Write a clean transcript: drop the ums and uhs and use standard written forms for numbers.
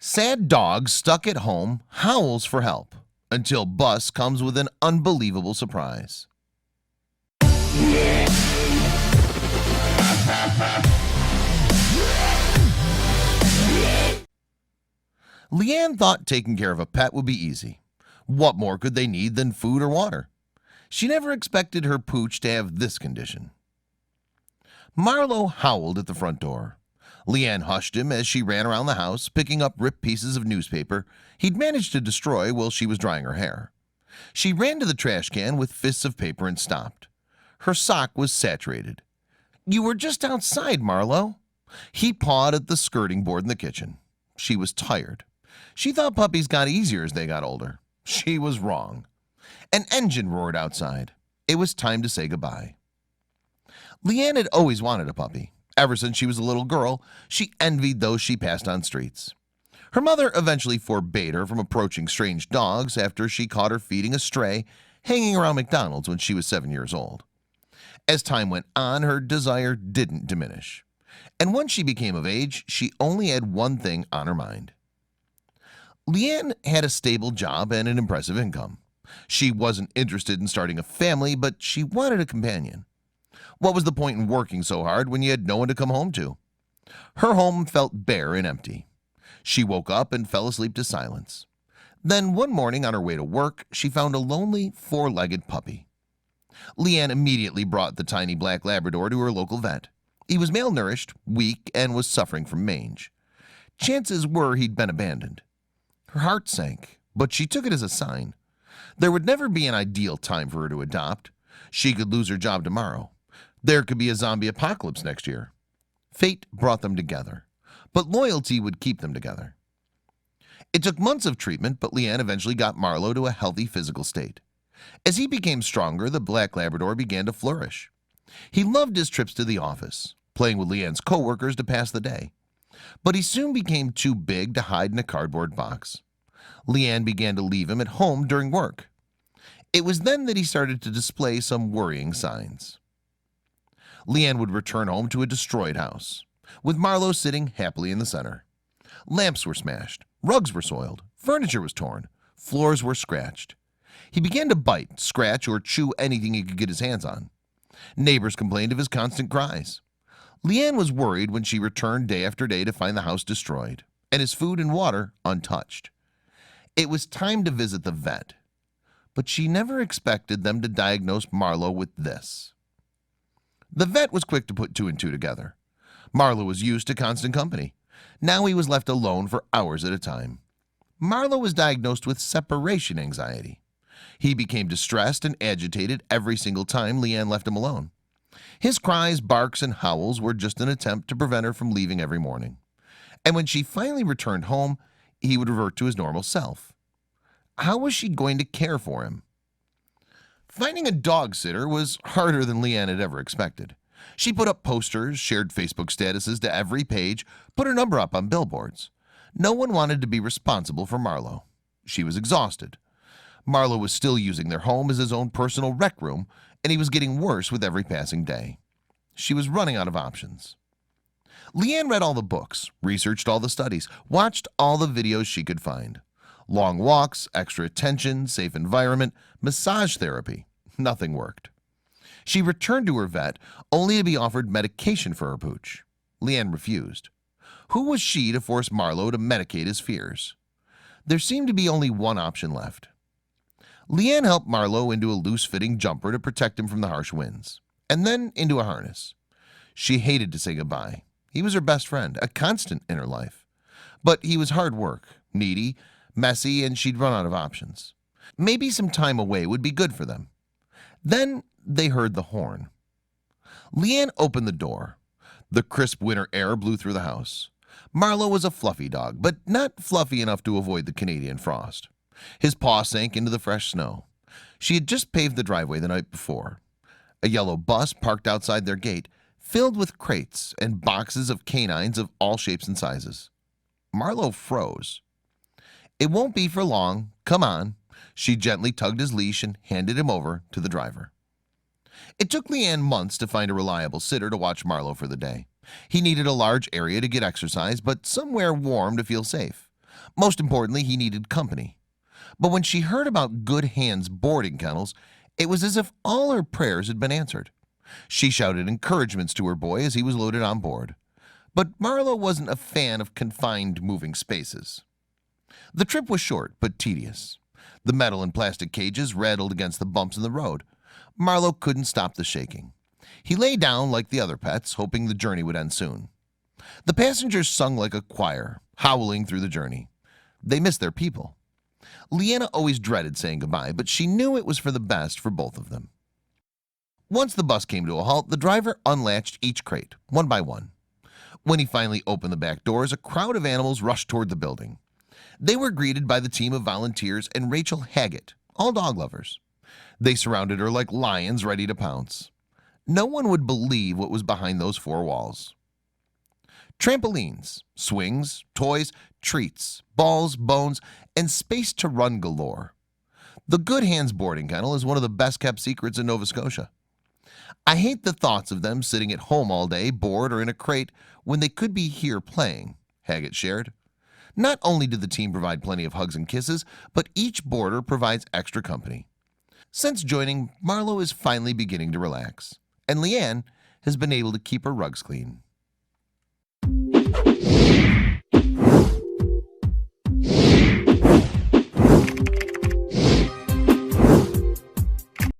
Sad dog stuck at home howls for help until bus comes with an unbelievable surprise. Leanne thought taking care of a pet would be easy. What more could they need than food or water? She never expected her pooch to have this condition. Marlowe howled at the front door. Leanne hushed him as she ran around the house, picking up ripped pieces of newspaper he'd managed to destroy while she was drying her hair. She ran to the trash can with fists of paper and stopped. Her sock was saturated. "You were just outside, Marlowe." He pawed at the skirting board in the kitchen. She was tired. She thought puppies got easier as they got older. She was wrong. An engine roared outside. It was time to say goodbye. Leanne had always wanted a puppy. Ever since she was a little girl, she envied those she passed on streets. Her mother eventually forbade her from approaching strange dogs after she caught her feeding a stray hanging around McDonald's when she was 7 years old. As time went on, her desire didn't diminish. And once she became of age, she only had one thing on her mind. Leanne had a stable job and an impressive income. She wasn't interested in starting a family, but she wanted a companion. What was the point in working so hard when you had no one to come home to? Her home felt bare and empty. She woke up and fell asleep to silence. Then one morning on her way to work, she found a lonely, four-legged puppy. Leanne immediately brought the tiny black Labrador to her local vet. He was malnourished, weak, and was suffering from mange. Chances were he'd been abandoned. Her heart sank, but she took it as a sign. There would never be an ideal time for her to adopt. She could lose her job tomorrow. There could be a zombie apocalypse next year. Fate brought them together, but loyalty would keep them together. It took months of treatment, but Leanne eventually got Marlowe to a healthy physical state. As he became stronger, the black Labrador began to flourish. He loved his trips to the office, playing with Leanne's coworkers to pass the day. But he soon became too big to hide in a cardboard box. Leanne began to leave him at home during work. It was then that he started to display some worrying signs. Leanne would return home to a destroyed house, with Marlowe sitting happily in the center. Lamps were smashed, rugs were soiled, furniture was torn, floors were scratched. He began to bite, scratch, or chew anything he could get his hands on. Neighbors complained of his constant cries. Leanne was worried when she returned day after day to find the house destroyed and his food and water untouched. It was time to visit the vet, but she never expected them to diagnose Marlowe with this. The vet was quick to put two and two together. Marlowe was used to constant company. Now he was left alone for hours at a time. Marlowe was diagnosed with separation anxiety. He became distressed and agitated every single time Leanne left him alone. His cries, barks, and howls were just an attempt to prevent her from leaving every morning. And when she finally returned home, he would revert to his normal self. How was she going to care for him? Finding a dog sitter was harder than Leanne had ever expected. She put up posters, shared Facebook statuses to every page, put her number up on billboards. No one wanted to be responsible for Marlowe. She was exhausted. Marlowe was still using their home as his own personal rec room, and he was getting worse with every passing day. She was running out of options. Leanne read all the books, researched all the studies, watched all the videos she could find. Long walks, extra attention, safe environment, massage therapy. Nothing worked. She returned to her vet only to be offered medication for her pooch. Leanne refused. Who was she to force Marlowe to medicate his fears? There seemed to be only one option left. Leanne helped Marlowe into a loose-fitting jumper to protect him from the harsh winds, and then into a harness. She hated to say goodbye. He was her best friend, a constant in her life. But he was hard work, needy, messy, and she'd run out of options. Maybe some time away would be good for them. Then they heard the horn. Leanne opened the door. The crisp winter air blew through the house. Marlowe was a fluffy dog, but not fluffy enough to avoid the Canadian frost. His paw sank into the fresh snow. She had just paved the driveway the night before. A yellow bus parked outside their gate, filled with crates and boxes of canines of all shapes and sizes. Marlowe froze. "It won't be for long. Come on." She gently tugged his leash and handed him over to the driver. It took Leanne months to find a reliable sitter to watch Marlowe for the day. He needed a large area to get exercise, but somewhere warm to feel safe. Most importantly, he needed company. But when she heard about Good Hands boarding kennels, it was as if all her prayers had been answered. She shouted encouragements to her boy as he was loaded on board. But Marlowe wasn't a fan of confined moving spaces. The trip was short but tedious. The metal and plastic cages rattled against the bumps in the road. Marlowe couldn't stop the shaking. He lay down like the other pets, hoping the journey would end soon. The passengers sung like a choir, howling through the journey. They missed their people. Leanna always dreaded saying goodbye, but she knew it was for the best for both of them. Once the bus came to a halt, the driver unlatched each crate, one by one. When he finally opened the back doors, a crowd of animals rushed toward the building. They were greeted by the team of volunteers and Rachel Haggett, all dog lovers. They surrounded her like lions ready to pounce. No one would believe what was behind those four walls. Trampolines, swings, toys, treats, balls, bones, and space to run galore. The Good Hands boarding kennel is one of the best kept secrets in Nova Scotia. I hate the thoughts of them sitting at home all day, bored or in a crate, when they could be here playing, Haggett shared. Not only did the team provide plenty of hugs and kisses, but each boarder provides extra company. Since joining, Marlowe is finally beginning to relax, and Leanne has been able to keep her rugs clean.